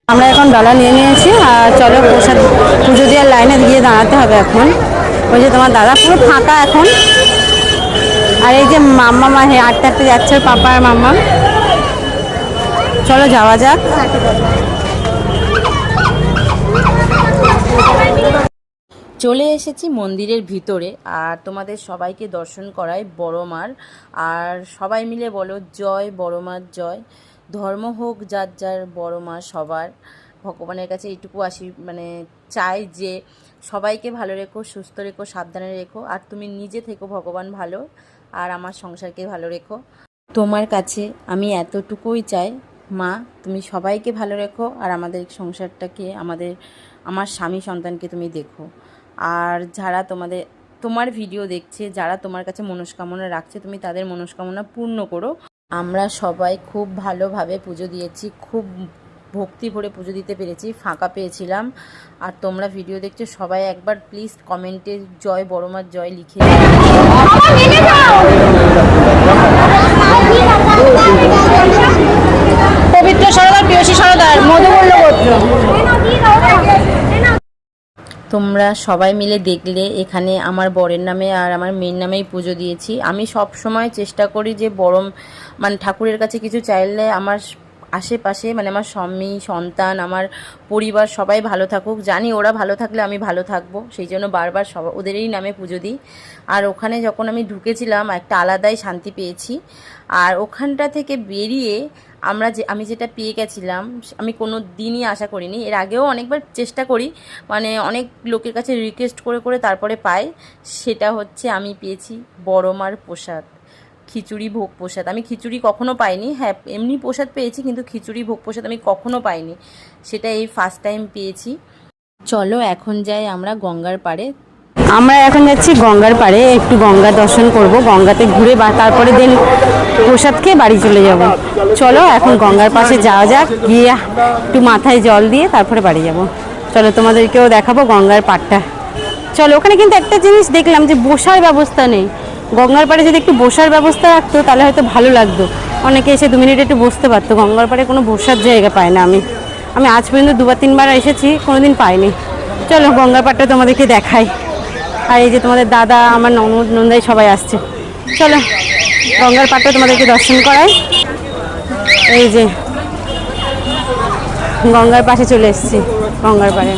আমরা এখন ডালা নিয়ে নিয়েছি আর চলো প্রসাদ পুজো দেওয়ার লাইনে গিয়ে দাঁড়াতে হবে এখন। ওই যে তোমার দাদা পুরো ফাঁকা এখন। আর এই যে মাম্মা হাঁটতে হাঁটতে যাচ্ছে পাপা আর মাম্মা। চলো যাওয়া যাক। চলে এসেছি মন্দিরের ভিতরে আর তোমাদের সবাইকে দর্শন করাই বড় মার। আর সবাই মিলে বলো জয় বড় মার জয়। ধর্ম হোক যার যার, বড় মা সবার। ভগবানের কাছে এইটুকু চাই যে সবাইকে ভালো রেখো, সুস্থ রেখো, সাবধানে রেখো। আর তুমি নিজে থেকো ভগবান ভালো, আর আমার সংসারকে ভালো রেখো। তোমার কাছে আমি এতটুকুই চাই মা, তুমি সবাইকে ভালো রেখো আর আমাদের সংসারটাকে, আমার স্বামী সন্তানকে তুমি দেখো। আর যারা তোমার ভিডিও দেখছে, যারা তোমার কাছে মনস্কামনা রাখছে, তুমি তাদের মনস্কামনা পূর্ণ করো। আমরা সবাই খুব ভালোভাবে পুজো দিয়েছি, খুব ভক্তি ভরে পুজো দিতে পেরেছি, ফাঁকা পেয়েছিলাম। আর তোমরা ভিডিও দেখছো সবাই একবার প্লিজ কমেন্টে জয় বড় মার জয় লিখে পবিত্র সরদার প্রিয়সী সরদার মধুমূল্য গোত্র। তোমরা সবাই মিলে দেখলে এখানে আমার বরের নামে আর আমার মেয়ের নামেই পুজো দিয়েছি। আমি সব সময় চেষ্টা করি যে ঠাকুরের কাছে কিছু চাইলে আমার আশেপাশে আমার স্বামী সন্তান, আমার পরিবার সবাই ভালো থাকুক। জানি ওরা ভালো থাকলে আমি ভালো থাকবো, সেই জন্য বারবার ওদেরই নামে পুজো দিই। আর ওখানে যখন আমি ঢুকেছিলাম একটা আলাদাই শান্তি পেয়েছি। আর ওখানটা থেকে বেরিয়ে আমি যেটা পেয়ে গেছিলাম, আমি কোনো দিনই আশা করিনি। এর আগেও অনেকবার চেষ্টা করি, অনেক লোকের কাছে রিকোয়েস্ট করে করে তারপরে পাই। সেটা হচ্ছে আমি পেয়েছি বড় মার প্রসাদ, খিচুড়ি ভোগ প্রসাদ। আমি খিচুড়ি কখনো পাইনি, হ্যাঁ এমনি প্রসাদ পেয়েছি, কিন্তু খিচুড়ি ভোগ প্রসাদ আমি কখনো পাইনি। সেটা এই ফার্স্ট টাইম পেয়েছি। চলো এখন যাই আমরা গঙ্গার পাড়ে। আমরা এখন যাচ্ছি গঙ্গার পাড়ে, একটু গঙ্গা দর্শন করব, গঙ্গাতে ঘুরে তারপরে দিন প্রসাদ খেয়ে বাড়ি চলে যাব। চলো এখন গঙ্গার পাশে যাওয়া যাক, গিয়ে একটু মাথায় জল দিয়ে তারপরে বাড়ি যাব। চলো তোমাদেরকেও দেখাবো গঙ্গার পাড়টা। চলো, ওখানে কিন্তু একটা জিনিস দেখলাম যে বসার ব্যবস্থা নেই। গঙ্গার পাড়ে যদি একটু বসার ব্যবস্থা রাখতো তাহলে হয়তো ভালো লাগতো, অনেকে এসে 2 মিনিট একটু বসতে পারতো। গঙ্গার পাড়ে কোনো বসার জায়গা পায় না। আমি আজ পর্যন্ত 2-3 বার এসেছি, কোনোদিন পাইনি। চলো গঙ্গার পাড়টা তোমাদেরকে দেখাই। আর এই যে তোমাদের দাদা, আমার ননদ নন্দাই সবাই আসছে। চলো গঙ্গার পাড়টা তোমাদেরকে দর্শন করাই। এই যে গঙ্গার পাশে চলে এসেছি, গঙ্গার পাড়ে।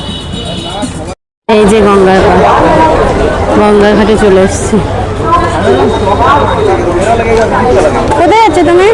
এই যে গঙ্গার পাড়, গঙ্গার ঘাটে চলে এসেছি। কোথায় যাচ্ছ তুমি?